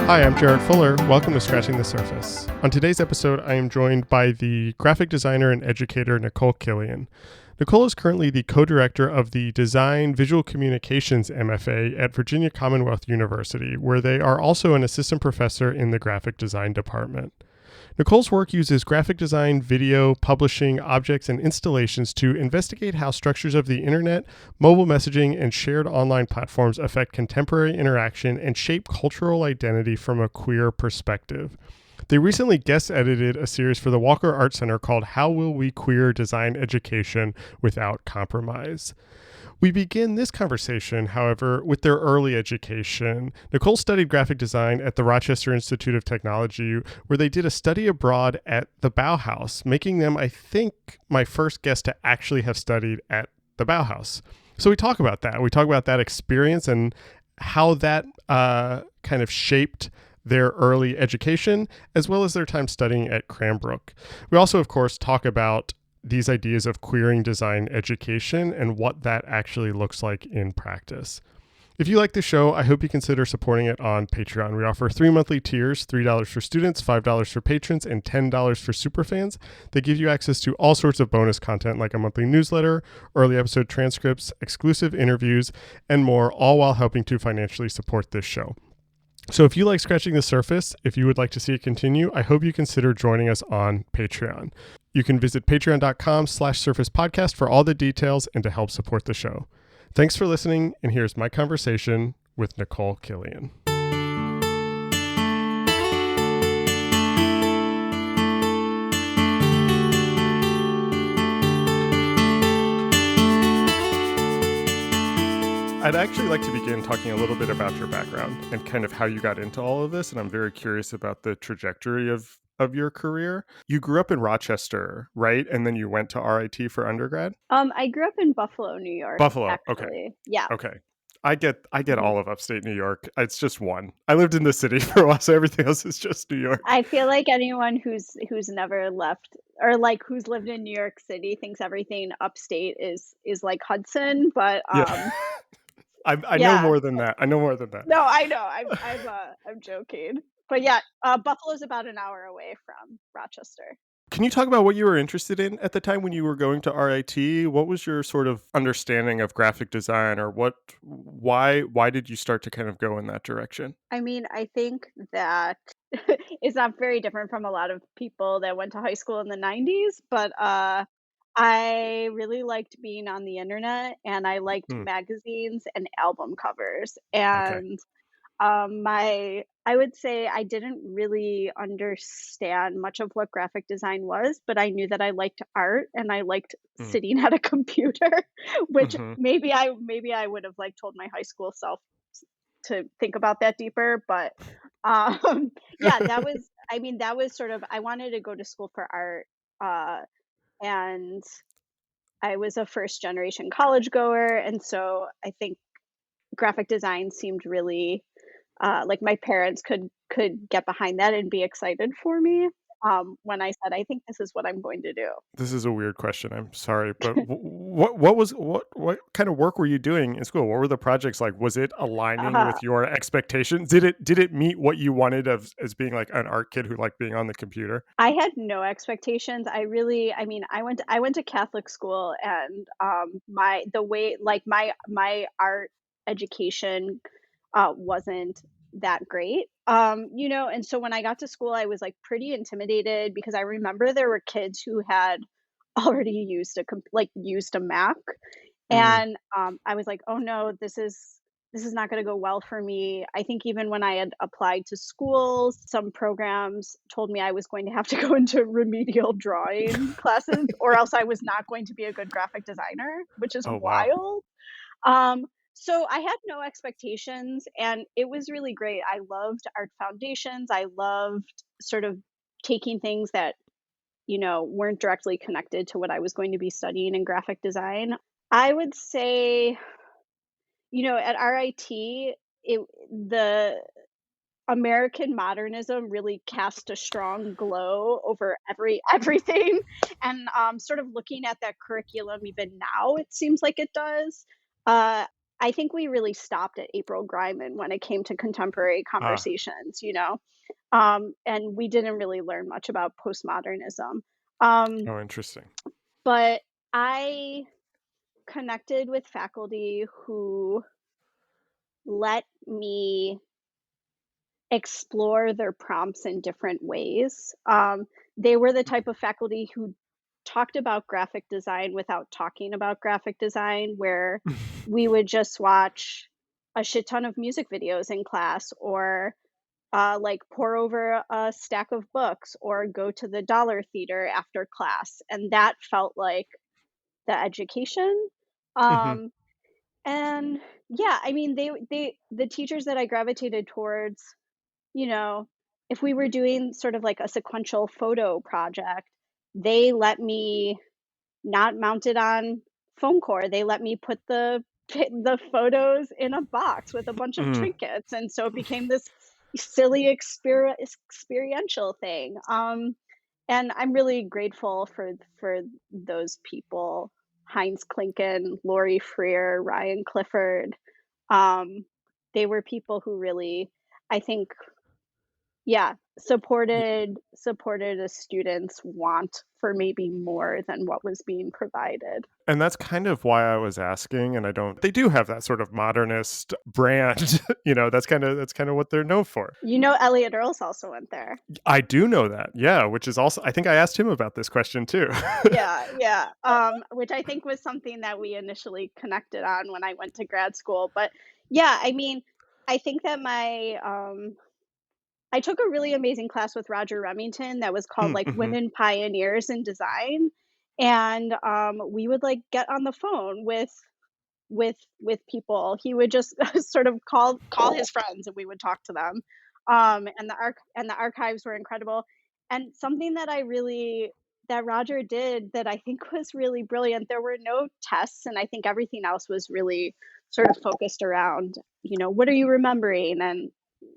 Hi, I'm Jarrett Fuller. Welcome to Scratching the Surface. On today's episode, I am joined by the graphic designer and educator Nicole Killian. Nicole is currently the co-director of the Design Visual Communications MFA at Virginia Commonwealth University, where they are also an assistant professor in the graphic design department. Nicole's work uses graphic design, video, publishing, objects, and installations to investigate how structures of the internet, mobile messaging, and shared online platforms affect contemporary interaction and shape cultural identity from a queer perspective. They recently guest edited a series for the Walker Art Center called How Will We Queer Design Education Without Compromise? We begin this conversation, however, with their early education. Nicole studied graphic design at the Rochester Institute of Technology, where they did a study abroad at the Bauhaus, making them, I think, my first guest to actually have studied at the Bauhaus. So we talk about that. We talk about that experience and how that kind of shaped their early education, as well as their time studying at Cranbrook. We also, of course, talk about these ideas of queering design education and what that actually looks like in practice. If you like the show, I hope you consider supporting it on Patreon. We offer 3 monthly tiers, $3 for students, $5 for patrons, and $10 for superfans. They give you access to all sorts of bonus content like a monthly newsletter, early episode transcripts, exclusive interviews, and more, all while helping to financially support this show. So if you like Scratching the Surface, if you would like to see it continue, I hope you consider joining us on Patreon. You can visit patreon.com/surfacepodcast for all the details and to help support the show. Thanks for listening, and here's my conversation with Nicole Killian. I'd actually like to begin talking a little bit about your background and kind of how you got into all of this, and I'm very curious about the trajectory of your career. You grew up in Rochester, right? And then you went to RIT for undergrad? I grew up in Buffalo, New York. Buffalo, actually. okay. Yeah. Okay. I get all of upstate New York. It's just one. I lived in the city for a while, so everything else is just New York. I feel like anyone who's never left or like who's lived in New York City thinks everything upstate is like Hudson, but Yeah. I yeah. know more than that. I know more than that. No, I know. I'm joking. But yeah, Buffalo's about an hour away from Rochester. Can you talk about what you were interested in at the time when you were going to RIT? What was your sort of understanding of graphic design, or why did you start to kind of go in that direction? I mean, I think that it's not very different from a lot of people that went to high school in the 90s, but I really liked being on the internet, and I liked magazines and album covers. And I would say I didn't really understand much of what graphic design was, but I knew that I liked art and I liked sitting at a computer, which maybe I would have like told my high school self to think about that deeper. But yeah, that was sort of, I wanted to go to school for art. And I was a first generation college goer, and so I think graphic design seemed really like my parents could get behind that and be excited for me when I said, I think this is what I'm going to do. This is a weird question. I'm sorry, but what kind of work were you doing in school? What were the projects like? Was it aligning with your expectations? Did it meet what you wanted as being like an art kid who liked being on the computer? I had no expectations. I went to Catholic school, and my art education wasn't that great. And so when I got to school, I was like pretty intimidated because I remember there were kids who had already used a Mac, and I was like, oh no, this is not going to go well for me. I think even when I had applied to schools, some programs told me I was going to have to go into remedial drawing classes, or else I was not going to be a good graphic designer, which is wild. So I had no expectations, and it was really great. I loved art foundations. I loved sort of taking things that, weren't directly connected to what I was going to be studying in graphic design. I would say, at RIT, the American modernism really cast a strong glow over everything, and sort of looking at that curriculum even now, it seems like it does. I think we really stopped at April Greiman when it came to contemporary Ah, conversations, and we didn't really learn much about postmodernism. Um, oh, interesting. but I connected with faculty who let me explore their prompts in different ways. They were the type of faculty who talked about graphic design without talking about graphic design, where we would just watch a shit ton of music videos in class, or like pour over a stack of books, or go to the Dollar Theater after class. And that felt like the education. Hmm. Um, and yeah, I mean, the teachers that I gravitated towards, you know, if we were doing sort of like a sequential photo project, they let me not mount it on foam core. They let me put the photos in a box with a bunch of Mm. trinkets, and so it became this silly experiential thing. And I'm really grateful for those people: Heinz Klinken, Lori Freer, Ryan Clifford. Um, they were people who really, I think, yeah, supported a student's want for maybe more than what was being provided. And that's kind of why I was asking, and I don't they do have that sort of modernist brand, that's kind of what they're known for. Elliot Earls also went there. I do know that, yeah, which is also I think I asked him about this question too. Yeah, yeah, which I think was something that we initially connected on when I went to grad school. But yeah, I mean, I think that I took a really amazing class with Roger Remington that was called, Mm, like, mhm. Women Pioneers in Design, and, we would, like, get on the phone with people. He would just sort of call his friends, and we would talk to them. And the archives were incredible. And something that Roger did that I think was really brilliant, there were no tests, and I think everything else was really sort of focused around, what are you remembering? And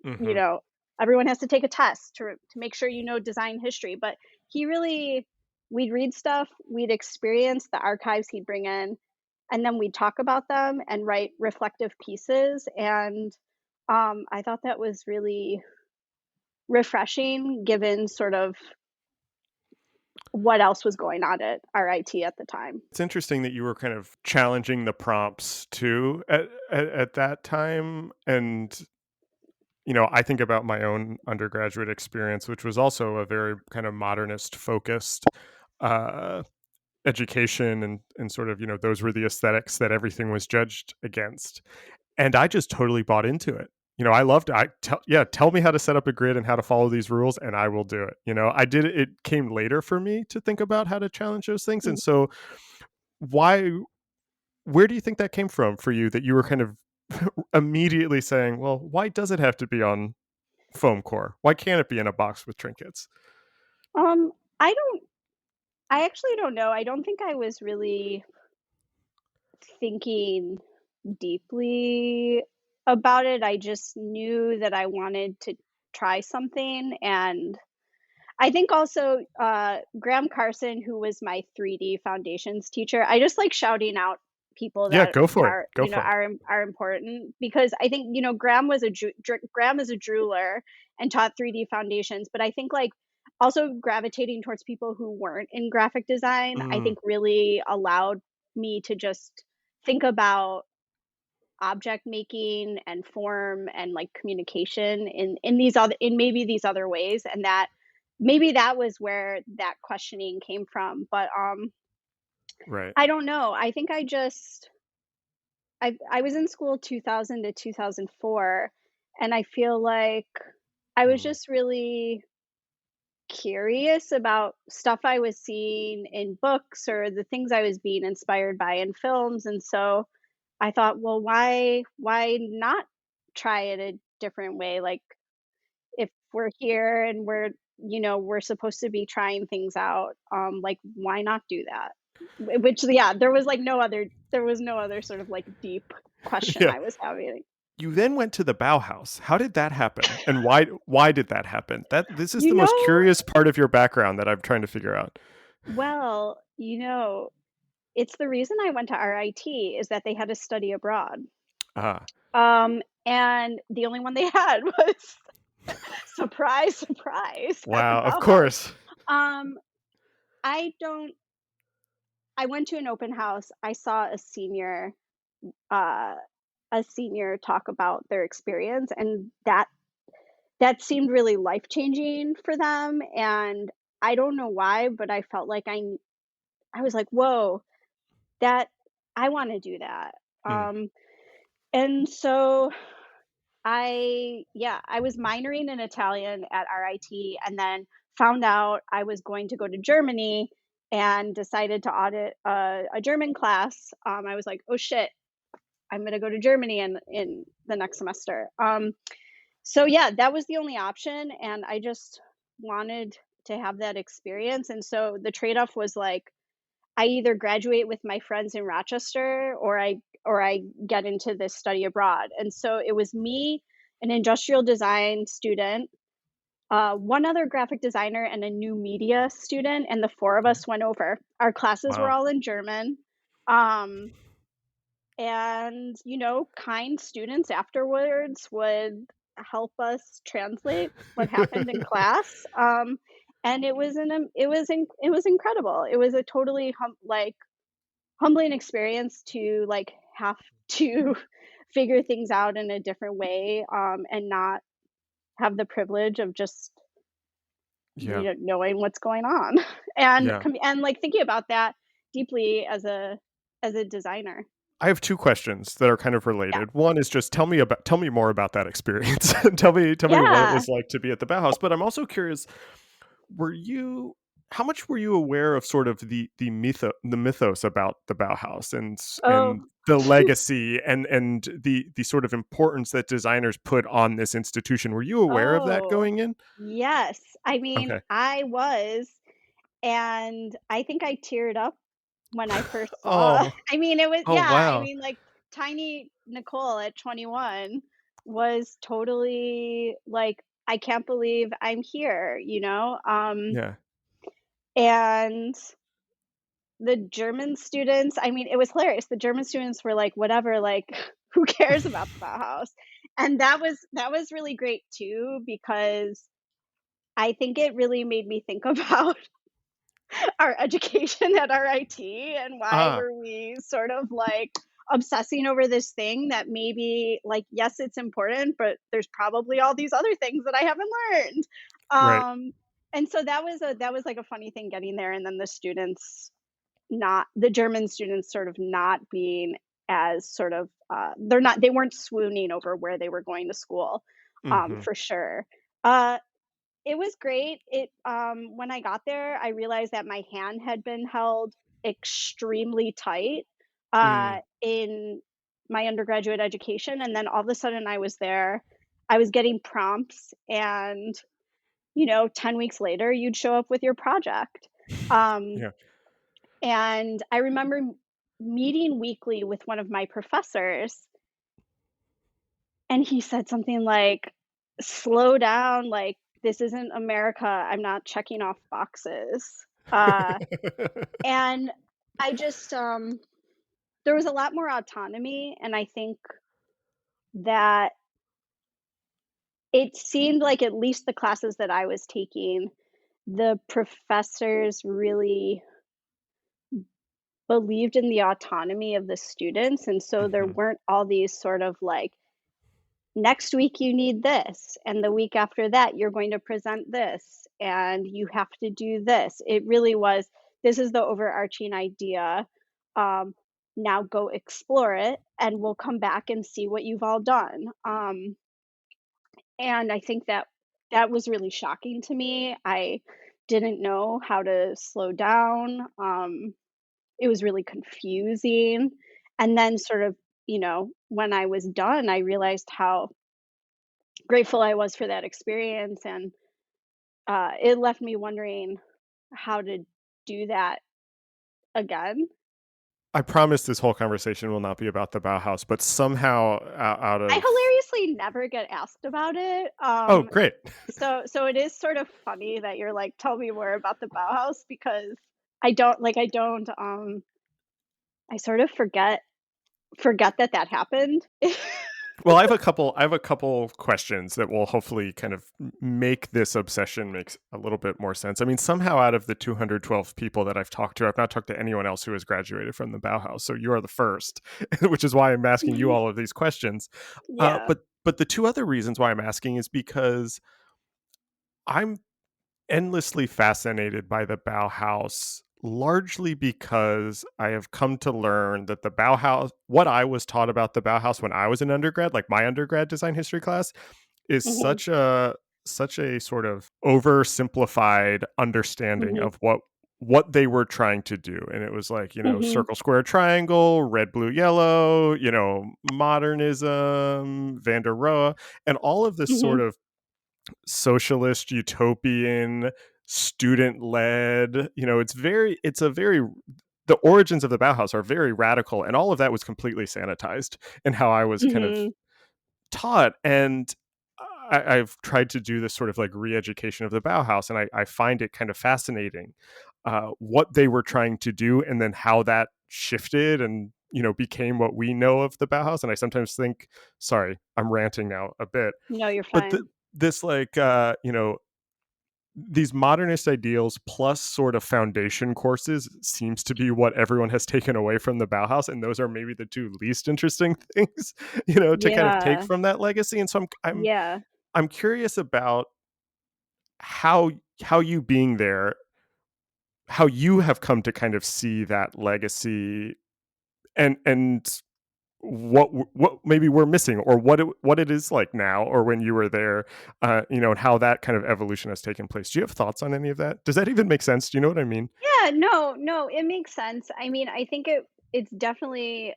you Mhm. know, everyone has to take a test to make sure you know design history. But he really, we'd read stuff, we'd experience the archives he'd bring in, and then we'd talk about them and write reflective pieces. And I thought that was really refreshing, given sort of what else was going on at RIT at the time. It's interesting that you were kind of challenging the prompts too at that time, and, I think about my own undergraduate experience, which was also a very kind of modernist focused, uh education, and sort of, those were the aesthetics that everything was judged against. And I just totally bought into it. I loved tell me how to set up a grid and how to follow these rules and I will do it. I did it. It came later for me to think about how to challenge those things. And Mhm. so why where do you think that came from for you, that you were kind of immediately saying, well, why does it have to be on foam core? Why can't it be in a box with trinkets? Um, I don't. I actually don't know. I don't think I was really thinking deeply about it. I just knew that I wanted to try something. And I think also Graham Carson, who was my 3D foundations teacher, I just like shouting out people Yeah, that go for it. are, Go for it. are important, because I think, Graham was Graham is a drooler and taught 3D foundations. But I think, like, also gravitating towards people who weren't in graphic design, I Mm, think really allowed me to just think about object making and form and, like, communication in maybe these other ways. And that maybe that was where that questioning came from. But right. I don't know, I think I was in school 2000 to 2004, and I feel like I was Mm, just really curious about stuff I was seeing in books, or the things I was being inspired by in films. And so I thought, well, why not try it a different way? Like, if we're here and we're supposed to be trying things out, like, why not do that? Which, yeah, there was no other sort of like deep question yeah. I was having. You then went to the Bauhaus. How did that happen? And why did that happen? This is You the most know, curious part of your background that I'm trying to figure out. well, it's the reason I went to RIT is that they had a study abroad. Ah, And the only one they had was surprise, surprise at the wow, of Bauhaus. course. Um, I don't I went to an open house. I saw uh, a senior talk about their experience, and that seemed really life-changing for them, and I don't know why, but I felt like I was like, "Whoa, that I wanna do that." Mm, And so I was minoring in Italian at RIT and then found out I was going to go to Germany and decided to audit a German class. I was like, "Oh shit, I'm gonna go to Germany in the next semester." So yeah, that was the only option, and I just wanted to have that experience. And so the trade-off was like I either graduate with my friends in Rochester or I get into this study abroad. And so it was me, an industrial design student, one other graphic designer, and a new media student, and the four of mhm. us went over. Our classes were Wow. all in German. Um, and kind students afterwards would help us translate what happened in class. And it was incredible. It was a totally humbling experience to like have to figure things out in a different way, and not have the privilege of just Yeah, knowing what's going on yeah. and like thinking about that deeply as a designer. I have 2 questions that are kind of Yeah. related. One is just tell me more about that experience. Tell me what it Yeah. was like to be at the Bauhaus, but I'm also curious, were you how much were you aware of sort of the mythos about the Bauhaus and Oh. the legacy and the sort of importance that designers put on this institution? Were you aware of that Oh, going in? yes. I mean, Okay. I was, and I think I teared up when I first saw. Oh. I mean, it was, Oh, yeah, I wow. mean, like, tiny Nicole at 21 was totally like, "I can't believe I'm here," you know? Yeah. And the German students, I mean, it was hilarious. The German students were like, "Whatever, like, who cares about the Bauhaus?" And that was really great too because I think it really made me think about our education at RIT and why Ah, were we sort of like obsessing over this thing that maybe like yes it's important but there's probably all these other things that I haven't learned. right. And so that was like a funny thing getting there, and then the students, not the German students, sort of not being as sort of they weren't swooning over where they were going to school, Mhm. for sure. uh it was great. When I got there, I realized that my hand had been held extremely tight, Mm. in my undergraduate education, and then all of a sudden I was there. I was getting prompts, and 10 weeks later, you'd show up with your project. Um, Yeah. and I remember meeting weekly with one of my professors, and he said something like, "Slow down, like, this isn't America, I'm not checking off boxes." Uh, and I just, there was a lot more autonomy, and I think that it seemed like at least the classes that I was taking, the professors really believed in the autonomy of the students, and so there Mhm. weren't all these sort of like, next week you need this, and the week after that you're going to present this, and you have to do this. It really was, this is the overarching idea. um, Now go explore it and we'll come back and see what you've all done. And I think that that was really shocking to me. I didn't know how to slow down. It was really confusing. And then sort of, when I was done, I realized how grateful I was for that experience, and it left me wondering how to do that again. I promise this whole conversation will not be about the Bauhaus, but somehow out I of hilariously never get asked about it. Oh, great. So it is sort of funny that you're like, "Tell me more about the Bauhaus," because I don't, I sort of forget forget that that happened. Well, I have a couple questions that will hopefully kind of make this obsession makes a little bit more sense. I mean, somehow out of the 212 people that I've talked to, I've not talked to anyone else who has graduated from the Bauhaus. So you are the first, which is why I'm asking you all of these questions. Yeah. But the two other reasons why I'm asking is because I'm endlessly fascinated by the Bauhaus, largely because I have come to learn that the Bauhaus, what I was taught about the Bauhaus when I was an undergrad, like my undergrad design history class, is Mhm. such a sort of oversimplified understanding Mhm. of what they were trying to do. And it was like, Mhm. circle, square, triangle, red, blue, yellow, modernism, Van der Rohe, and all of this sort Mhm. of socialist utopian student led, it's a very the origins of the Bauhaus are very radical, and all of that was completely sanitized in how I was kind of Mhm. taught. And I've tried to do this sort of like re-education of the Bauhaus, and I find it kind of fascinating what they were trying to do, and then how that shifted and became what we know of the Bauhaus. And I sometimes think, sorry, I'm ranting now a bit, No, you're but fine. this like these modernist ideals plus sort of foundation courses seems to be what everyone has taken away from the Bauhaus, and those are maybe the two least interesting things, to kind of take Yeah. from that legacy. And so Yeah. I'm curious about how how you being there, how you have come to kind of see that legacy, and what maybe we're missing, or what it is like now, or when you were there, and how that kind of evolution has taken place. Do you have thoughts on any of that? Does that even make sense? Do you know what I mean? Yeah, no, no, it makes sense. I mean, I think it's definitely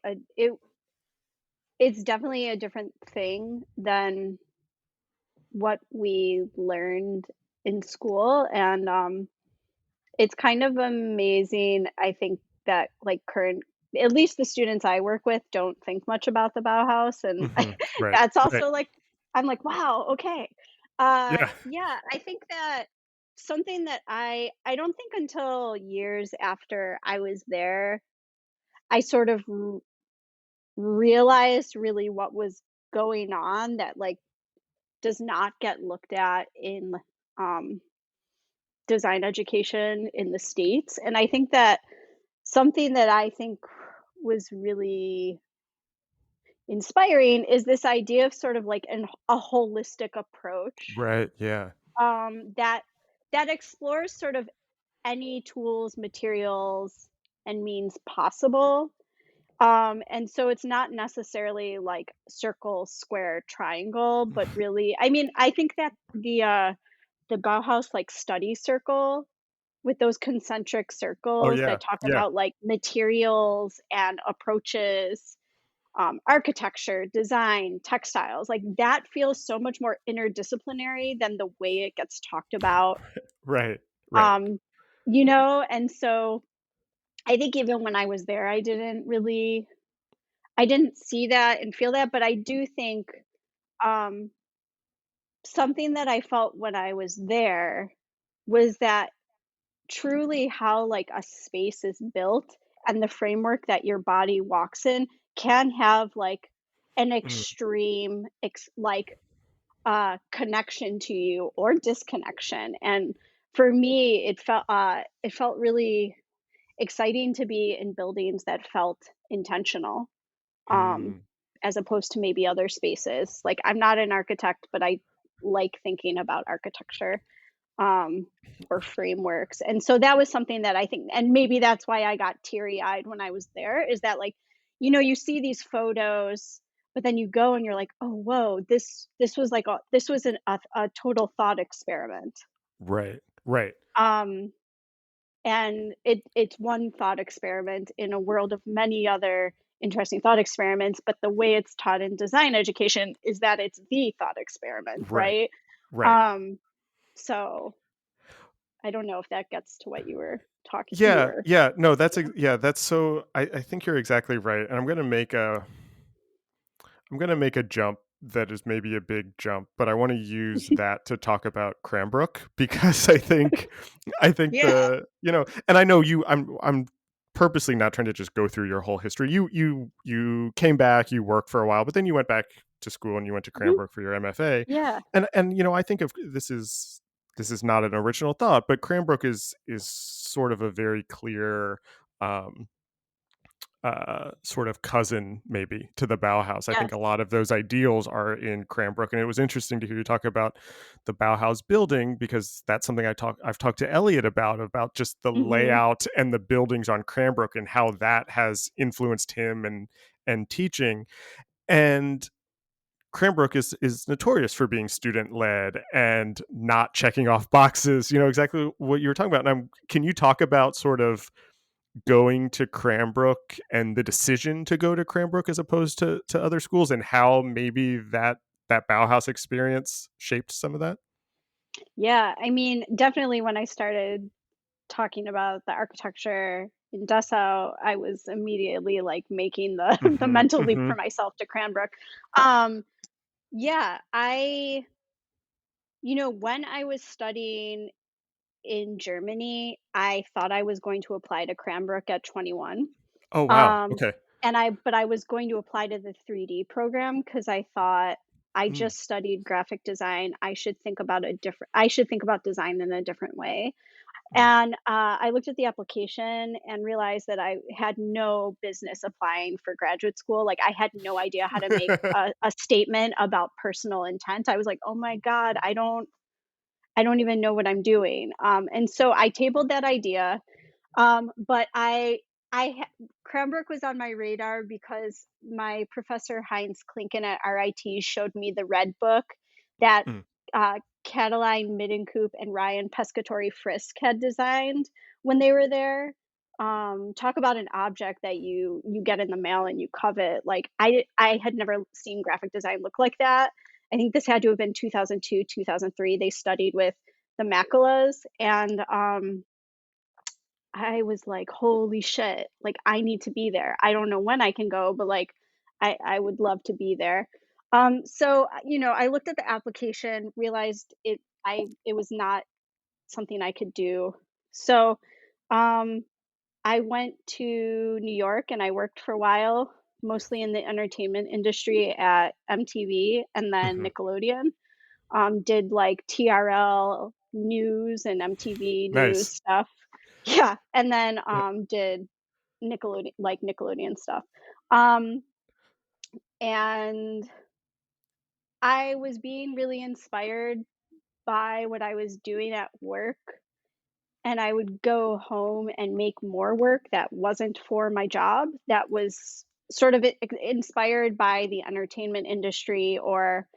it's definitely a different thing than what we learned in school, and, it's kind of amazing, I think, that, like, current at least the students I work with don't think much about the Bauhaus, and Right, that's right. also, like I'm like, "Wow, okay." Yeah. Yeah, I think that something that I don't think until years after I was there, I sort of realized really what was going on that, like, does not get looked at in, um, design education in the States, and I think that something that I think was really inspiring is this idea of sort of like a holistic approach, Right, yeah. that that explores sort of any tools, materials, and means possible. And so it's not necessarily like circle, square, triangle, but really, I mean, I think that the Bauhaus like study circle with those concentric Oh, circles yeah, that talk yeah. about like materials and approaches, architecture, design, textiles, like that feels so much more interdisciplinary than the way it gets talked about. Right, right. Um, and so I think even when I was there, I didn't see that and feel that, but I do think, um, something that I felt when I was there was that truly how like a space is built and the framework that your body walks in can have like an Mm, extreme connection to you or disconnection. And for me it felt really exciting to be in buildings that felt intentional, um, mm, as opposed to maybe other spaces. Like, I'm not an architect, but I like thinking about architecture, um, or frameworks. And so that was something that I think, and maybe that's why I got teary eyed when I was there, is that like, you see these photos, but then you go and you're like, oh, whoa, this was like this was a total thought experiment. right, right. Um, and it's one thought experiment in a world of many other interesting thought experiments, but the way it's taught in design education is that it's the thought experiment, Right, right? right. Um, so I don't know if that gets to what you Yeah, were yeah, no, yeah. yeah, that's so I think you're exactly right, and I'm gonna make a jump that is maybe a big jump, but I wanna use that to talk about Cranbrook because I think Yeah. and I know I'm purposely not trying to just go through your whole history. You came back, you worked for a while, but then you went back to school and you went to Mhm. Cranbrook for your MFA. Yeah. And I think of this is not an original thought, but Cranbrook is sort of a very clear um, sort of cousin maybe to the Bauhaus. I think Yes. a lot of those ideals are in Cranbrook, and it was interesting to hear you talk about the Bauhaus building, because that's something I've talked to Elliot about just the Mhm. layout and the buildings on Cranbrook and how that has influenced him and teaching. And Cranbrook is notorious for being student led and not checking off boxes. Exactly what you were talking about. Can you talk about sort of going to Cranbrook and the decision to go to Cranbrook as opposed to other schools, and how maybe that Bauhaus experience shaped some of that? Yeah, I mean, definitely when I started talking about the architecture in Dessau, I was immediately, like, making the the Mhm, mental leap for mhm. myself to Cranbrook. Um, yeah, when I was studying in Germany, I thought I was going to apply to Cranbrook at 21. Oh, wow, Um, okay. but I was going to apply to the 3D program because I thought I Mm, just studied graphic design. I should think about design in a different way. mm. And I looked at the application and realized that I had no business applying for graduate school. Like, I had no idea how to make a statement about personal intent. I was like, oh my God, I don't even know what I'm doing. And so I tabled that idea. But Cranbrook was on my radar because my professor Heinz Klinken at RIT showed me the red book that Mm. Cataline Middenkoop and Ryan Pescatori Frisk had designed when they were there. Talk about an object that you get in the mail and you covet. Like, I had never seen graphic design look like that. I think this had to have been 2002, 2003. They studied with the Maculas, and I was like, "Holy shit, like, I need to be there." I don't know when I can go, but, like, I would love to be there. I looked at the application, realized it was not something I could do. So, um, I went to New York and I worked for a while, mostly in the entertainment industry at MTV and then Mhm. Nickelodeon. Did, like, TRL news and MTV news Nice. stuff. Yeah, and then, Yeah. did Nickelodeon stuff. Um, and I was being really inspired by what I was doing at work, and I would go home and make more work that wasn't for my job, that was sort of inspired by the entertainment industry, or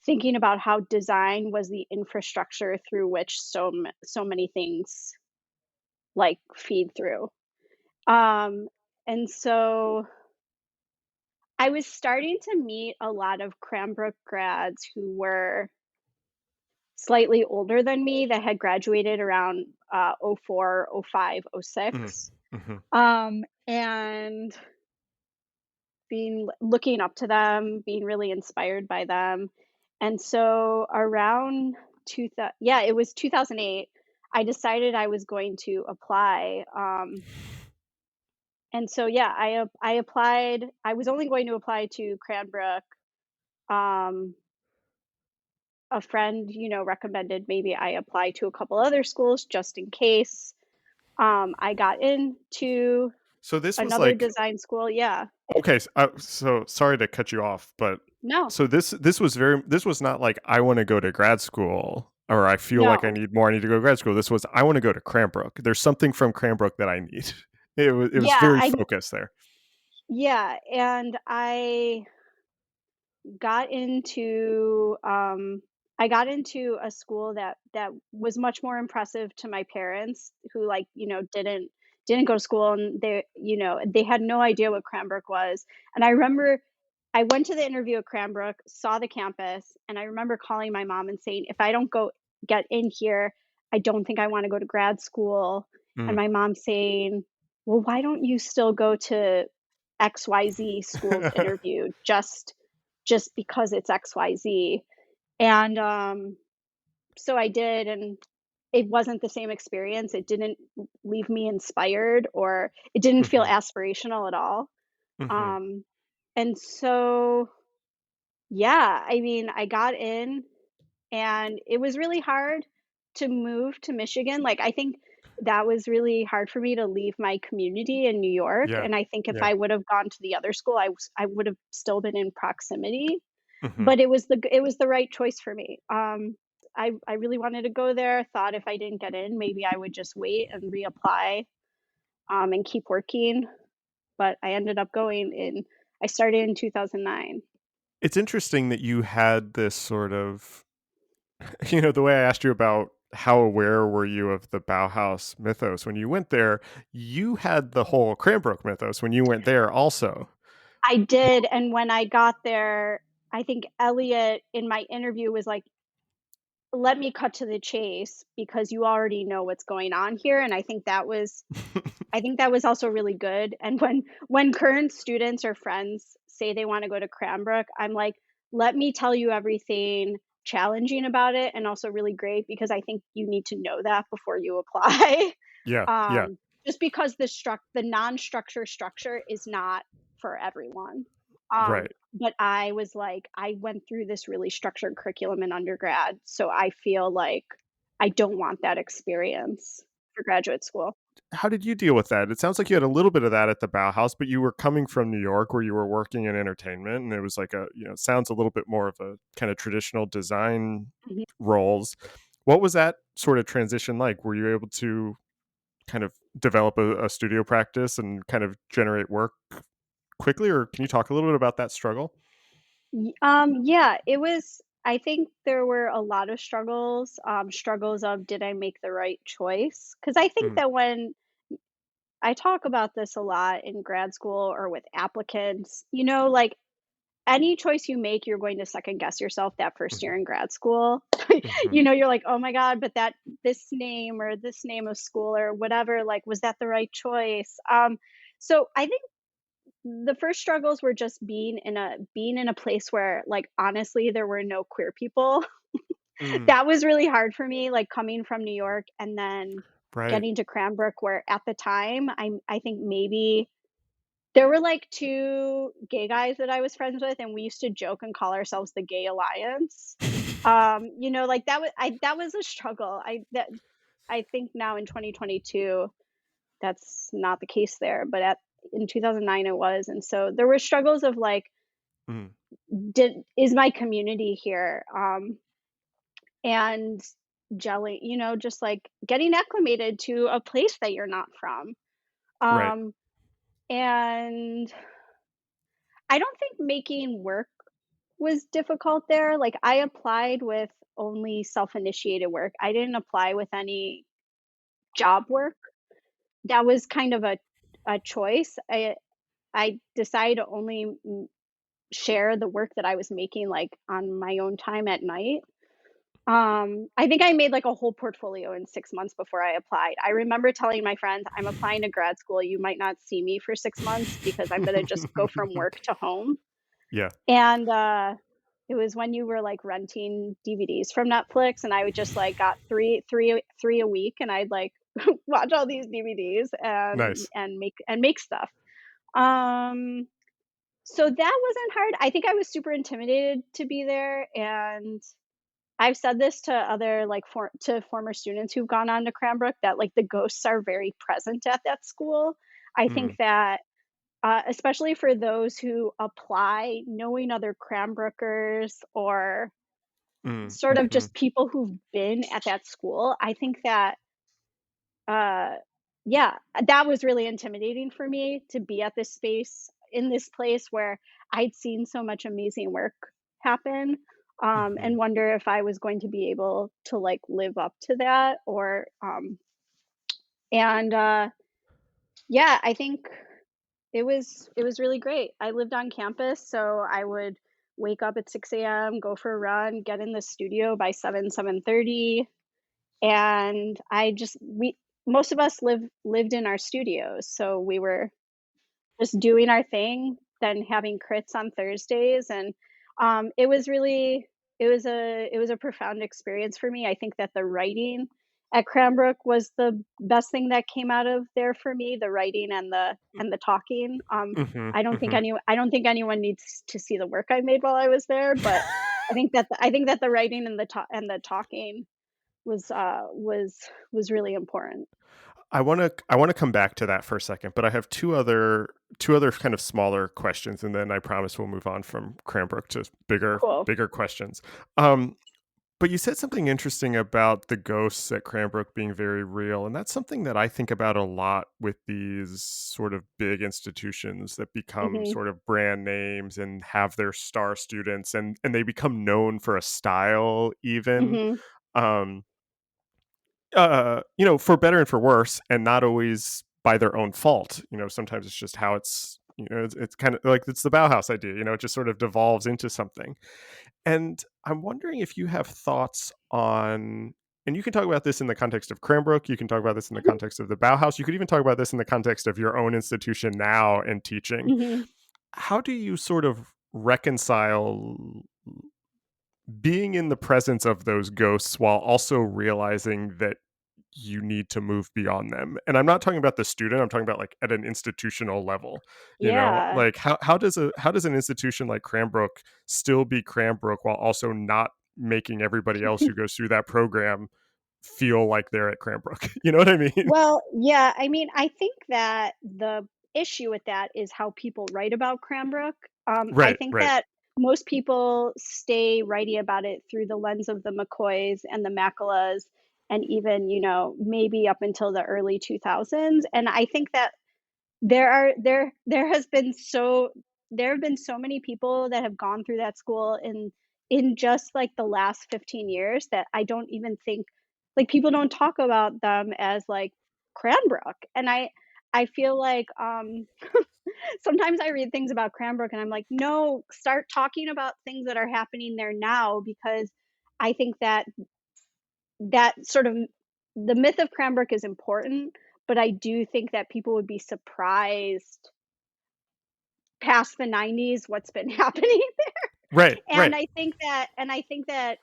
thinking about how design was the infrastructure through which so many things, like, feed through. Um, and so I was starting to meet a lot of Cranbrook grads who were slightly older than me that had graduated around '04, '05, Mhm, '06. mhm. And looking up to them, being really inspired by them. And so around 2000, yeah, it was 2008, I decided I was going to apply. And so yeah, I applied. I was only going to apply to Cranbrook. Um, a friend, recommended maybe I apply to a couple other schools just in case. I got into So this was another like design school. Yeah. okay, so sorry to cut you off, but No. so this was not like I want to go to grad school, or I feel like No. I need to go to grad school. This was I want to go to Cranbrook. There's something from Cranbrook that I need. It was Yeah, very focused there. and got into um I got into a school that was much more impressive to my parents, who, like, didn't go to school, and they had no idea what Cranbrook was. And I remember I went to the interview at Cranbrook, saw the campus, and I remember calling my mom and saying, "If I don't go get in here, I don't think I want to go to grad school." And Mm. my mom saying, "Well, why don't you still go to XYZ schools interview, just because it's XYZ." And so I did, and it wasn't the same experience. It didn't leave me inspired, or it didn't feel Mhm. aspirational at all. Mhm. Um, and so, yeah, I mean, I got in, and it was really hard to move to Michigan. Like, I think that was really hard for me to leave my community in New York, Yeah. and I think if Yeah. I would have gone to the other school, I would have still been in proximity, Mhm. but it was the right choice for me. I really wanted to go there, thought if I didn't get in, maybe I would just wait and reapply, and keep working, but I ended up going in. I started in 2009. It's interesting that you had this sort of the way I asked you about how aware were you of the Bauhaus mythos when you went there, you had the whole Cranbrook mythos when you went there also. I did, and when I got there, I think Elliot in my interview was like, "Let me cut to the chase because you already know what's going on here," and I think that was also really good, and when current students or friends say they wanna go to Cranbrook, I'm like, "Let me tell you everything challenging about it and also really great because I think you need to know that before you apply." Yeah, yeah, Um, just because the non-structure structure is not for everyone. right. But I was like, I went through this really structured curriculum in undergrad, so I feel like I don't want that experience for graduate school. How did you deal with that? It sounds like you had a little bit of that at the Bauhaus, but you were coming from New York where you were working in entertainment, and it was like it sounds a little bit more of a kind of traditional design Mhm. roles. What was that sort of transition like? Were you able to kind of develop a studio practice and kind of generate work quickly, or can you talk a little bit about that struggle? Yeah, it was I think there were a lot of struggles, struggles of did I make the right choice? Because I think Mm, that when I talk about this a lot in grad school or with applicants, like any choice you make, you're going to second guess yourself that first mhm, year in grad school. mhm, You're like, "Oh my god, but that this name of school or whatever, like, was that the right choice?" So I think the first struggles were just being in a place where, like, honestly, there were no queer people. mm, That was really hard for me, like, coming from New York and then right. getting to Cranbrook where at the time, I think maybe there were, like, 2 gay guys that I was friends with, and we used to joke and call ourselves the Gay Alliance. Like, that was a struggle. I think now in 2022, that's not the case there, but at in 2009 it was, and so there were struggles of, like, Mm, did is my community here? And jelly, just, like, getting acclimated to a place that you're not from. right. Um, and I don't think making work was difficult there. Like, I applied with only self-initiated work. I didn't apply with any job work. That was kind of a choice. I decided to only share the work that I was making, like, on my own time at night. I think I made, like, a whole portfolio in 6 months before I applied. I remember telling my friends, "I'm applying to grad school. You might not see me for 6 months because I'm gonna just go from work to home." Yeah, And, it was when you were, like, renting DVDs from Netflix, and I would just, like, got 3 a week, and I'd, like, watch all these DVDs nice. and make stuff. Um, so that wasn't hard. I think I was super intimidated to be there, and I've said this to other, like, former students who've gone on to Cranbrook that, like, the ghosts are very present at that school. I think Mm, that especially for those who apply, knowing other Cranbrookers or mm, sort of mhm, just people who've been at that school, I think that, uh, yeah, that was really intimidating for me to be at this space in this place where I'd seen so much amazing work happen, mhm. and wonder if I was going to be able to, like, live up to that and, yeah, I think it was really great. I lived on campus, so I would wake up at 6 a.m., go for a run, get in the studio by 7:30, and I just we most of us lived in our studios, so we were just doing our thing, then having crits on Thursdays, and, it was a profound experience for me. I think that the writing at Cranbrook was the best thing that came out of there for me, the writing and the talking. Hmm. I don't think anyone needs to see the work I made while I was there, but I think that the writing and the talking was was really important. I want to come back to that for a second, but I have two other kind of smaller questions, and then I promise we'll move on from Cranbrook to Cool. bigger questions. Um, but you said something interesting about the ghosts at Cranbrook being very real, and that's something that I think about a lot with these sort of big institutions that become Mhm. sort of brand names and have their star students, and they become known for a style even. Mhm. Um, for better and for worse, and not always by their own fault. Sometimes it's just how it's kind of like it's the Bauhaus idea. It just sort of devolves into something. And I'm wondering if you have thoughts on, and you can talk about this in the context of Cranbrook, you can talk about this in the Mhm. context of the Bauhaus, you could even talk about this in the context of your own institution now and teaching. Mhm. How do you sort of reconcile being in the presence of those ghosts while also realizing that you need to move beyond them? And I'm not talking about the student, I'm talking about like at an institutional level. Yeah. Like how does an institution like Cranbrook still be Cranbrook while also not making everybody else who goes through that program feel like they're at Cranbrook? You know what I mean? Well, yeah, I mean, I think that the issue with that is how people write about Cranbrook. I Right, think right. that most people stay writing about it through the lens of the McCoys and the Macalas, and even, maybe up until the early 2000s. And I think that there has been there have been so many people that have gone through that school in just like the last 15 years that I don't even think, like, people don't talk about them as like Cranbrook. And I feel like sometimes I read things about Cranbrook and I'm like, no, start talking about things that are happening there now, because I think that that sort of the myth of Cranbrook is important, but I do think that people would be surprised past the 90s what's been happening. Right, And right. I think that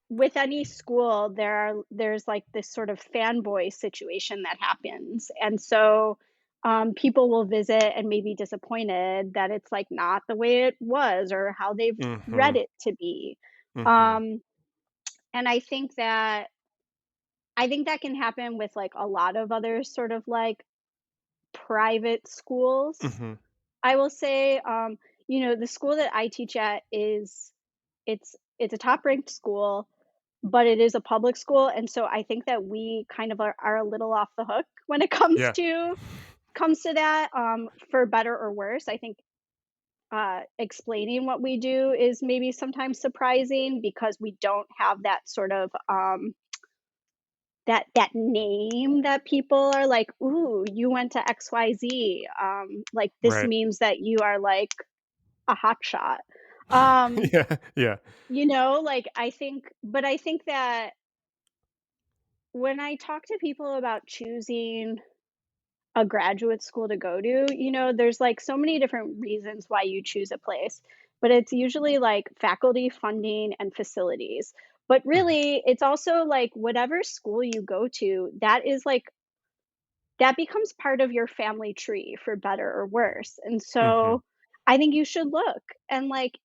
with any school there's like this sort of fanboy situation that happens. And so people will visit and may be disappointed that it's like not the way it was or how they've read Mhm. it to be. Mhm. Um, and I think that can happen with like a lot of other sort of like private schools. Mhm. I will say, the school that I teach at it's a top ranked school, but it is a public school, and so I think that we kind of are a little off the hook when it Yeah. comes to that, for better or worse. I think explaining what we do is maybe sometimes surprising because we don't have that sort of that name that people are like, ooh, you went to XYZ. Like this Right. means that you are like a hot shot. Um, Yeah, yeah. like I think that when I talk to people about choosing a graduate school to go to, there's like so many different reasons why you choose a place, but it's usually like faculty, funding, and facilities. But Mhm. really, it's also like whatever school you go to, that becomes part of your family tree for better or worse. And Mhm. so I think you should look and like,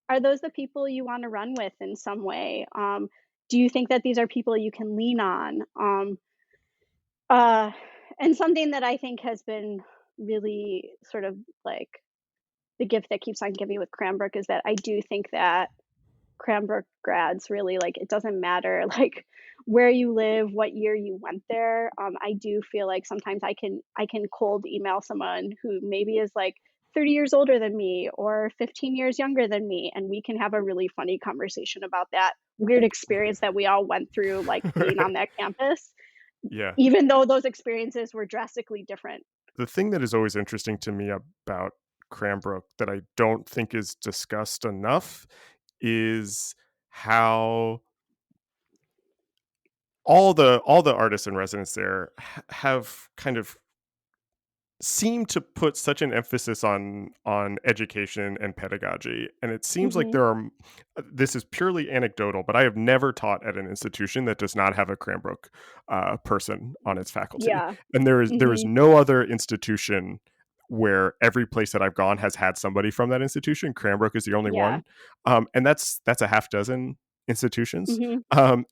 are those the people you want to run with in some way? Do you think that these are people you can lean on? Uh, and something that I think has been really sort of like the gift that keeps on giving with Cranbrook is that I do think that Cranbrook grads really, like, it doesn't matter like where you live, what year you went there. I do feel like sometimes I can cold email someone who maybe is like 30 years older than me or 15 years younger than me, and we can have a really funny conversation about that weird experience that we all went through, like being Right. on that campus, Yeah. even though those experiences were drastically different. The thing that is always interesting to me about Cranbrook that I don't think is discussed enough is how all the artists in residence there have kind of seem to put such an emphasis on education and pedagogy, and it seems like Mhm. there are this is purely anecdotal, but I have never taught at an institution that does not have a Cranbrook person on its faculty, Yeah. and there is Mhm. no other institution where every place that I've gone has had somebody from that institution. Cranbrook is the only Yeah. one, and that's a half dozen institutions, Mhm.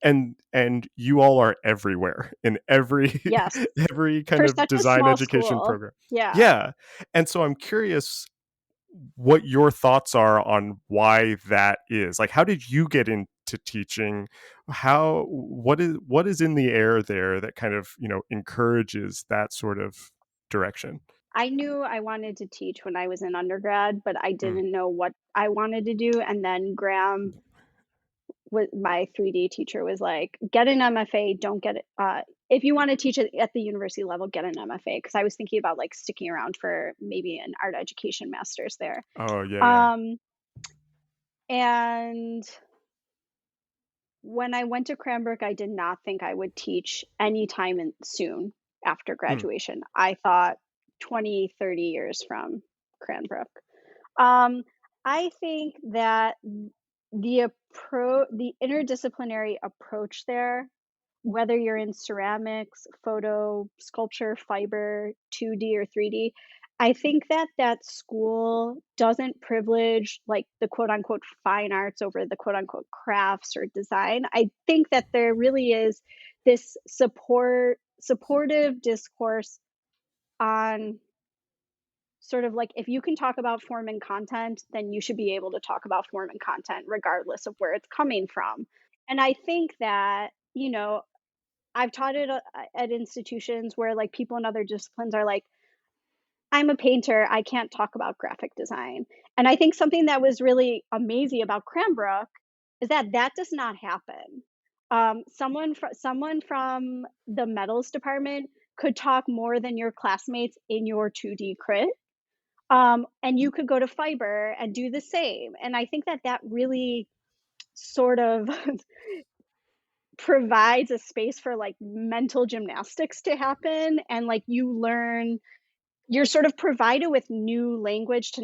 and you all are everywhere in every Yes. every kind For of such a design small education school. program. Yeah. Yeah. And so I'm curious what your thoughts are on why that is. Like, how did you get into teaching? What is in the air there that kind of, encourages that sort of direction? I knew I wanted to teach when I was in undergrad, but I Mm. didn't know what I wanted to do, and then Graham, my 3D teacher, was like, "Get an MFA, don't get it if you wanna teach at the university level, get an MFA," because I was thinking about, like, sticking around for maybe an art education master's there. Oh, yeah, yeah. Um, and when I went to Cranbrook, I did not think I would teach anytime soon after Mm. graduation. I thought 20, 30 years from Cranbrook. Um, I think that the interdisciplinary approach there, whether you're in ceramics, photo, sculpture, fiber, 2D or 3D, I think that that school doesn't privilege like the quote unquote fine arts over the quote unquote crafts or design. I think that there really is this supportive discourse on sort of like if you can talk about form and content, then you should be able to talk about form and content regardless of where it's coming from. And I think that, I've taught it at institutions where like people in other disciplines are like, I'm a painter, I can't talk about graphic design. And I think something that was really amazing about Cranbrook is that that does not happen. Someone from the metals department could talk more than your classmates in your 2D crit, and you could go to fiber and do the same. And I think that that really sort of provides a space for like mental gymnastics to happen, and like you're sort of provided with new language to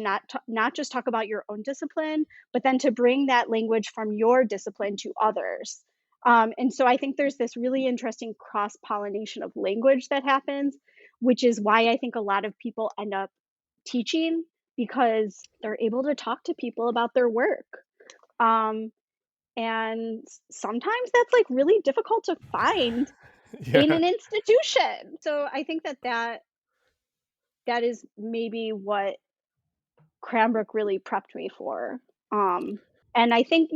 not just talk about your own discipline, but then to bring that language from your discipline to others. And so I think there's this really interesting cross pollination of language that happens, which is why I think a lot of people end up teaching, because they're able to talk to people about their work. Um, and sometimes that's like really difficult to find in Yeah. an institution. So I think that that is maybe what Cranbrook really prepped me for. Um, and I think,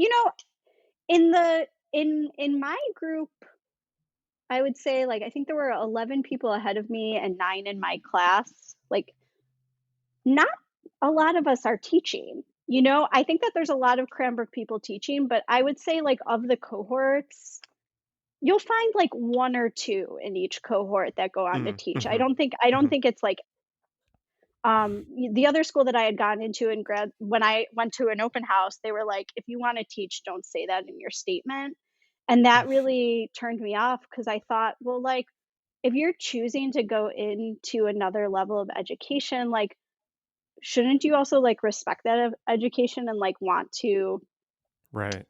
in the in my group, I would say like I think there were 11 people ahead of me and 9 in my class. Like not a lot of us are teaching. I think that there's a lot of Cranbrook people teaching, but I would say like of the cohorts, you'll find like 1 or 2 in each cohort that go on to Mm, teach. mhm, I don't mhm. think it's like the other school that I had gotten into in grad when I went to an open house, they were like, if you want to teach, don't say that in your statement. And that really turned me off because I thought, well, like, if you're choosing to go into another level of education, like, shouldn't you also like respect that education and like want to Right.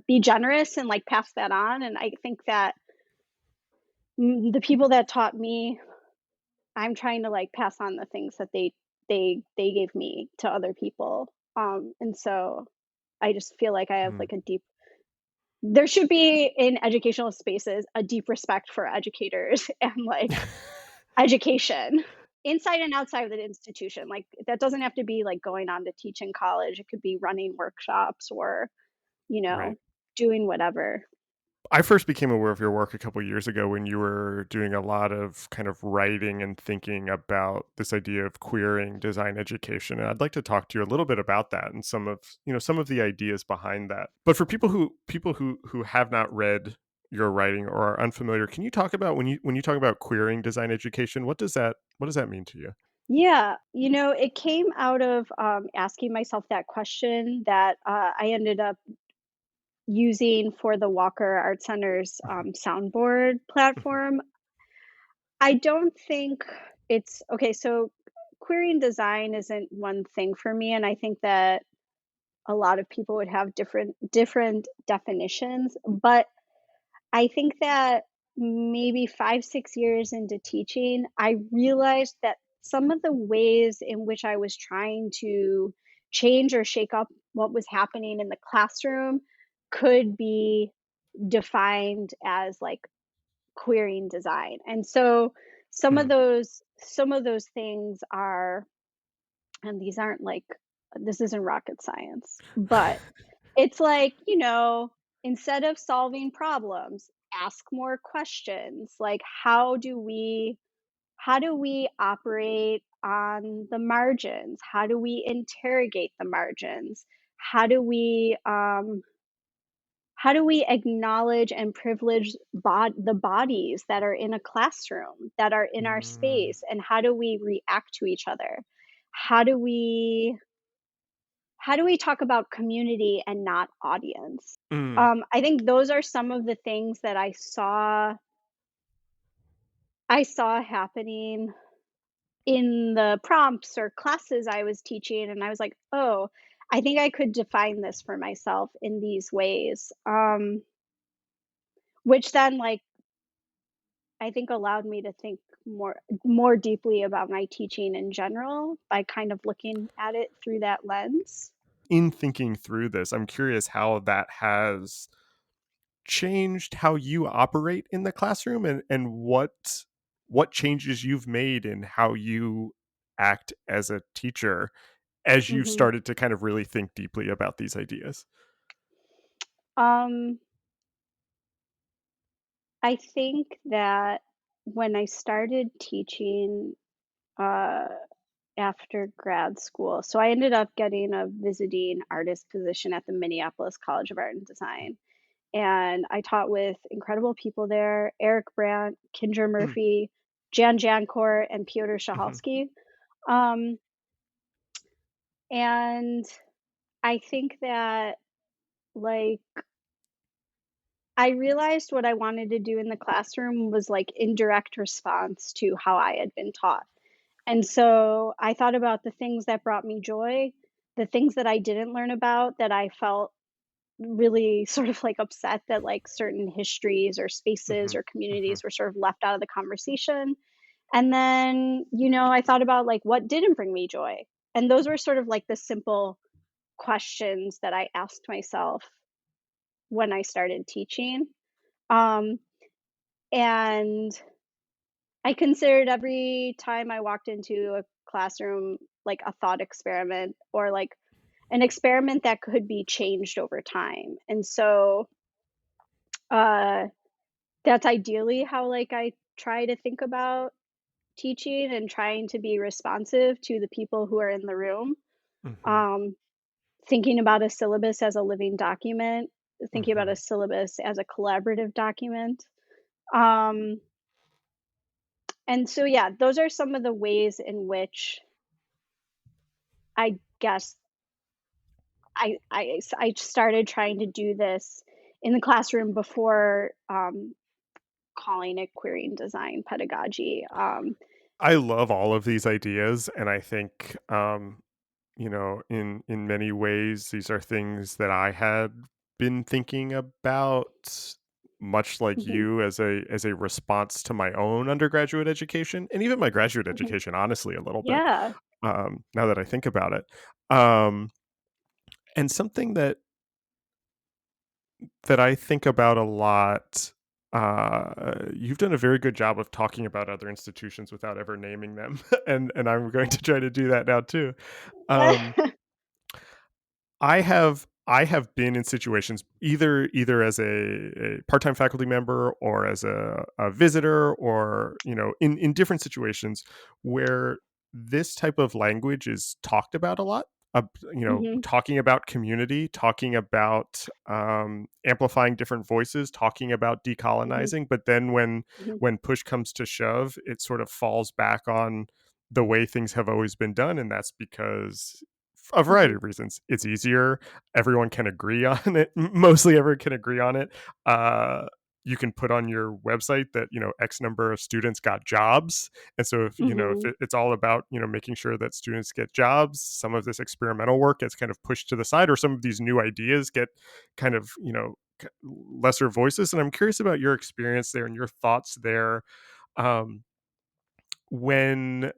be generous and like pass that on? And I think that the people that taught me, I'm trying to, like, pass on the things that they gave me to other people, and so I just feel like I have, Mm. like, a deep there should be in educational spaces a deep respect for educators and, like, education inside and outside of the institution, like, that doesn't have to be, like, going on to teach in college, it could be running workshops or, you Right. know, doing whatever. I first became aware of your work a couple years ago when you were doing a lot of kind of writing and thinking about this idea of queering design education. And I'd like to talk to you a little bit about that and some of the ideas behind that. But for people who have not read your writing or are unfamiliar, can you talk about when you talk about queering design education, what does that mean to you? Yeah, it came out of, asking myself that question that, I ended up using for the Walker Art Center's, Mhm, soundboard mhm, platform. I don't think it's okay, so querying design isn't one thing for me, and I think that a lot of people would have different definitions, but I think that maybe 5, 6 years into teaching, I realized that some of the ways in which I was trying to change or shake up what was happening in the classroom could be defined as, like, querying design. And so Mm. some of those things are, and these aren't like, this isn't rocket science, but it's like, instead of solving problems, ask more questions. Like, how do we operate on the margins? How do we interrogate the margins? How do we acknowledge and privilege the bodies that are in a classroom, that are in our Mm. space, and how do we react to each other? How do we talk about community and not audience? Mm. I think those are some of the things that I saw happening in the prompts or classes I was teaching, and I was like, "Oh, I think I could define this for myself in these ways." Which then, like, I think allowed me to think more deeply about my teaching in general by kind of looking at it through that lens. In thinking through this, I'm curious how that has changed how you operate in the classroom, and what changes you've made in how you act as a teacher as you Mhm. started to kind of really think deeply about these ideas. Um, I think that when I started teaching, uh, after grad school, so I ended up getting a visiting artist position at the Minneapolis College of Art and Design, and I taught with incredible people there: Eric Brandt, Kendra Mm. Murphy, Jan Jancourt, and Piotr Mhm. Shahalsky. Um, and I think that, like, I realized what I wanted to do in the classroom was, like, indirect response to how I had been taught. And so I thought about the things that brought me joy, the things that I didn't learn about that I felt really sort of, like, upset that, like, certain histories or spaces Mhm. or Mhm. communities were sort of left out of the conversation. And then, I thought about, like, what didn't bring me joy. And those were sort of like the simple questions that I asked myself when I started teaching. Um, and I considered every time I walked into a classroom like a thought experiment, or like an experiment that could be changed over time. And so uh that's ideally how, like, I try to think about teaching and trying to be responsive to the people who are in the room. Mhm. Um Thinking about a syllabus as a living document, thinking about a Mhm. syllabus as a collaborative document. Um and so yeah, those are some of the ways in which I guess I started trying to do this in the classroom before, calling it querying design pedagogy. I love all of these ideas, and I think, in many ways, these are things that I had been thinking about, much like Mhm, you, as a response to my own undergraduate education, and even my graduate mhm. education, honestly, a little bit. Yeah. Now that I think about it, um, and something that I think about a lot. You've done a very good job of talking about other institutions without ever naming them, and I'm going to try to do that now too. Um, I have been in situations either as a part-time faculty member or as a visitor, or in different situations where this type of language is talked about a lot. Mhm, Talking about community, talking about amplifying different voices, talking about mhm, decolonizing, but then mhm, when push comes to shove, it sort of falls back on the way things have always been done, and that's because a variety mhm, of reasons. It's easier. Everyone can agree on it. Mostly everyone can agree on it. Uh, you can put on your website that, X number of students got jobs. And so if, if Mhm. it's all about, making sure that students get jobs, some of this experimental work gets kind of pushed to the side, or some of these new ideas get kind of, lesser voices. And I'm curious about your experience there and your thoughts there. Um, when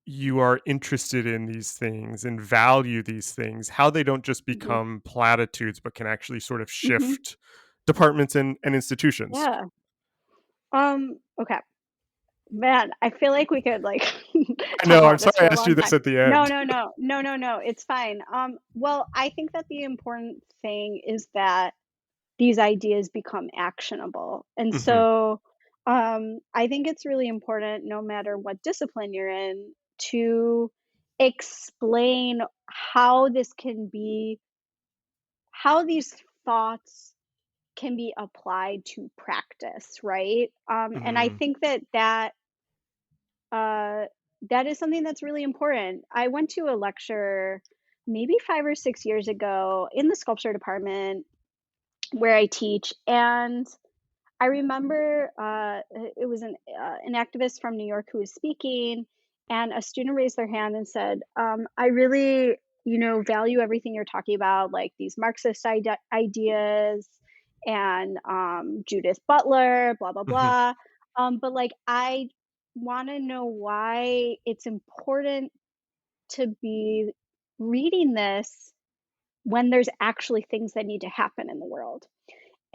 you are interested in these things and value these things, how they don't just Mhm. become platitudes, but can actually sort of Mhm. shift departments and institutions. Yeah. Okay. Man, I feel like we could like I talk know. I'm about this sorry for I a asked long you time. this at the No, end. no, no. No, no, no. It's fine. Well, I think that the important thing is that these ideas become actionable. And Hmm. so I think it's really important, no matter what discipline you're in, to explain how this can be, how these thoughts can be applied to practice, right? And I Hmm. think that uh, that is something that's really important. I went to a lecture maybe 5 or 6 years ago in the sculpture department where I teach, and I remember it was an activist from New York who was speaking, and a student raised their hand and said, "I really, value everything you're talking about, like these Marxist ideas and Judith Butler, blah blah Hmm. blah. But like, I want to know why it's important to be reading this when there's actually things that need to happen in the world."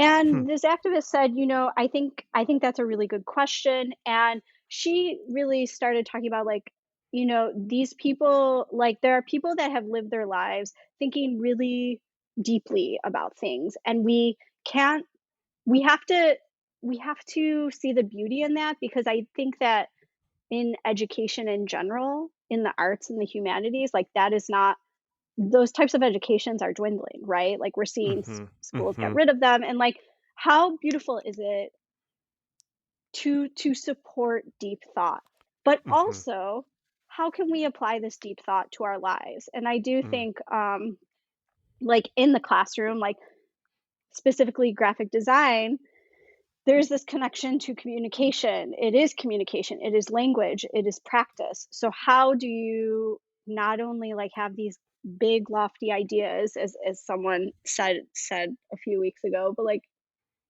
Hmm. And this activist said, I think that's a really good question. And she really started talking about like, these people, like there are people that have lived their lives thinking really deeply about things. And can't we have to see the beauty in that, because I think that in education in general, in the arts and the humanities, like that is not, those types of educations are dwindling, right? Like we're seeing Hmm. schools get Hmm. rid of them, and like how beautiful is it to support deep thought, but Hmm. also how can we apply this deep thought to our lives? And I do think like in the classroom, like specifically graphic design, there's this connection to communication. It is communication, it is language, it is practice. So how do you not only like have these big lofty ideas, as someone said a few weeks ago, but like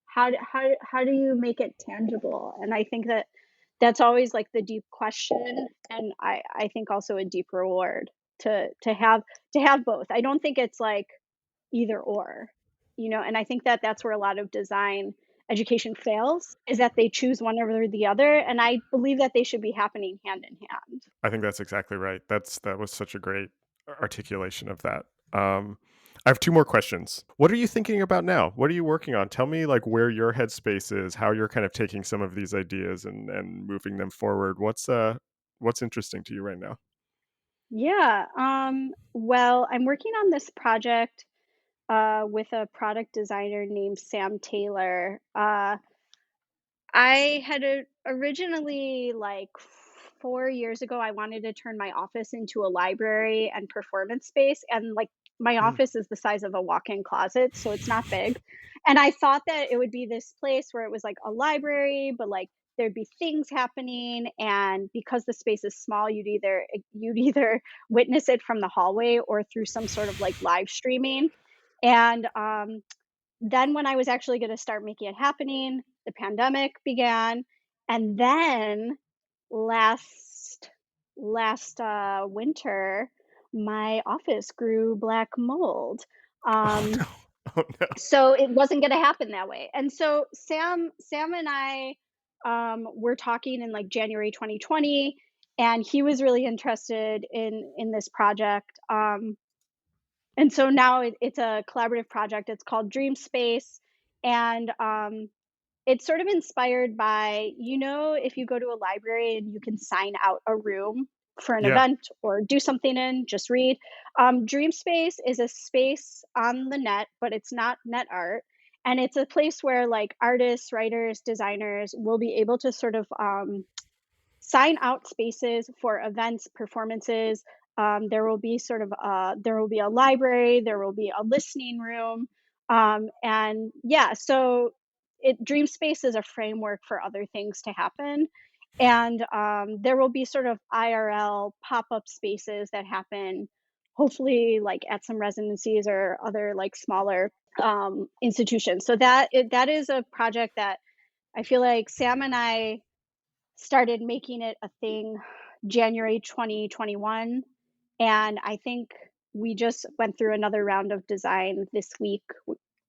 how do you make it tangible? And I think that that's always like the deep question, and I think also a deep reward to have both. I don't think it's like either or, and I think that that's where a lot of design education fails, is that they choose one over the other, and I believe that they should be happening hand in hand. I think that's exactly right. That was such a great articulation of that. Um, I have two more questions. What are you thinking about now? What are you working on? Tell me like where your headspace is, how you're kind of taking some of these ideas and moving them forward. What's interesting to you right now? Yeah, well, I'm working on this project with a product designer named Sam Taylor. I had originally, like 4 years ago, I wanted to turn my office into a library and performance space. And like my Mm. office is the size of a walk in closet, so it's not big. And I thought that it would be this place where it was like a library, but like there'd be things happening. And because the space is small, you'd either witness it from the hallway or through some sort of like live streaming. And then when I was actually gonna start making it happening, the pandemic began, and then last winter, my office grew black mold. Oh Um, no. Oh no. so it wasn't gonna happen that way. And so Sam and I were talking in like January 2020, and he was really interested in this project. And so now it's a collaborative project. It's called Dream Space, and it's sort of inspired by, if you go to a library and you can sign out a room for an Yeah. event or do something in, just read. Dream Space is a space on the net, but it's not net art. And it's a place where like artists, writers, designers will be able to sort of sign out spaces for events, performances. There will be a library, there will be a listening room, and yeah. So dream space is a framework for other things to happen. And there will be sort of IRL pop-up spaces that happen, hopefully like at some residencies or other like smaller institutions. So that is a project that I feel like Sam and I started making it a thing January 2021. And I think we just went through another round of design this week.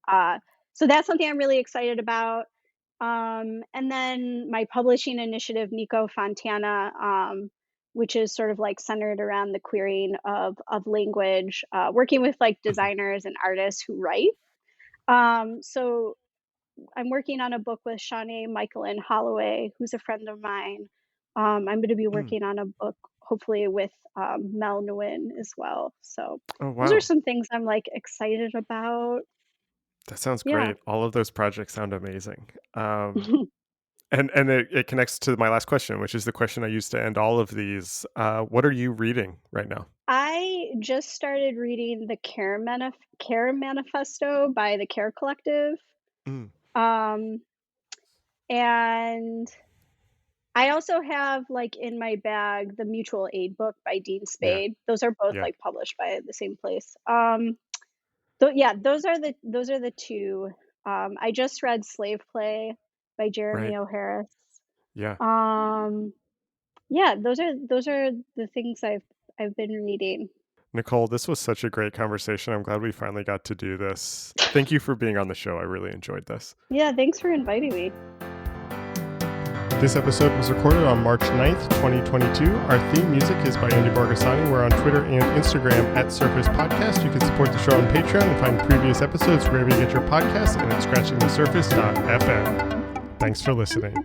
Uh, so that's something I'm really excited about. And then my publishing initiative, Nico Fontana, which is sort of like centered around the querying of language, working with like Mhm. designers and artists who write. So I'm working on a book with Shawnee Michael and Holloway, who's a friend of mine. I'm going to be Mm. working on a book, hopefully with Mel Nguyen as well. So Oh, those are wow. some things I'm like excited about. That sounds Yeah. great. All of those projects sound amazing. And it connects to my last question, which is the question I use to end all of these. What are you reading right now? I just started reading the Care Manifesto by the Care Collective. Mm. Um, and I also have like in my bag the Mutual Aid book by Dean Yeah. Spade. Those are both Yeah. like published by the same place. Yeah, those are the two. I just read Slave Play by Right. Jeremy O'Harris. Yeah. Um, yeah, those are the things I've been reading. Nicole, this was such a great conversation. I'm glad we finally got to do this. Thank you for being on the show. I really enjoyed this. Yeah, thanks for inviting me. This episode was recorded on March 9th, 2022. Our theme music is by Andy Borgasani. We're on Twitter and Instagram at Surface Podcast. You can support the show on Patreon and find previous episodes wherever you get your podcasts and at scratchingthesurface.fm. Thanks for listening.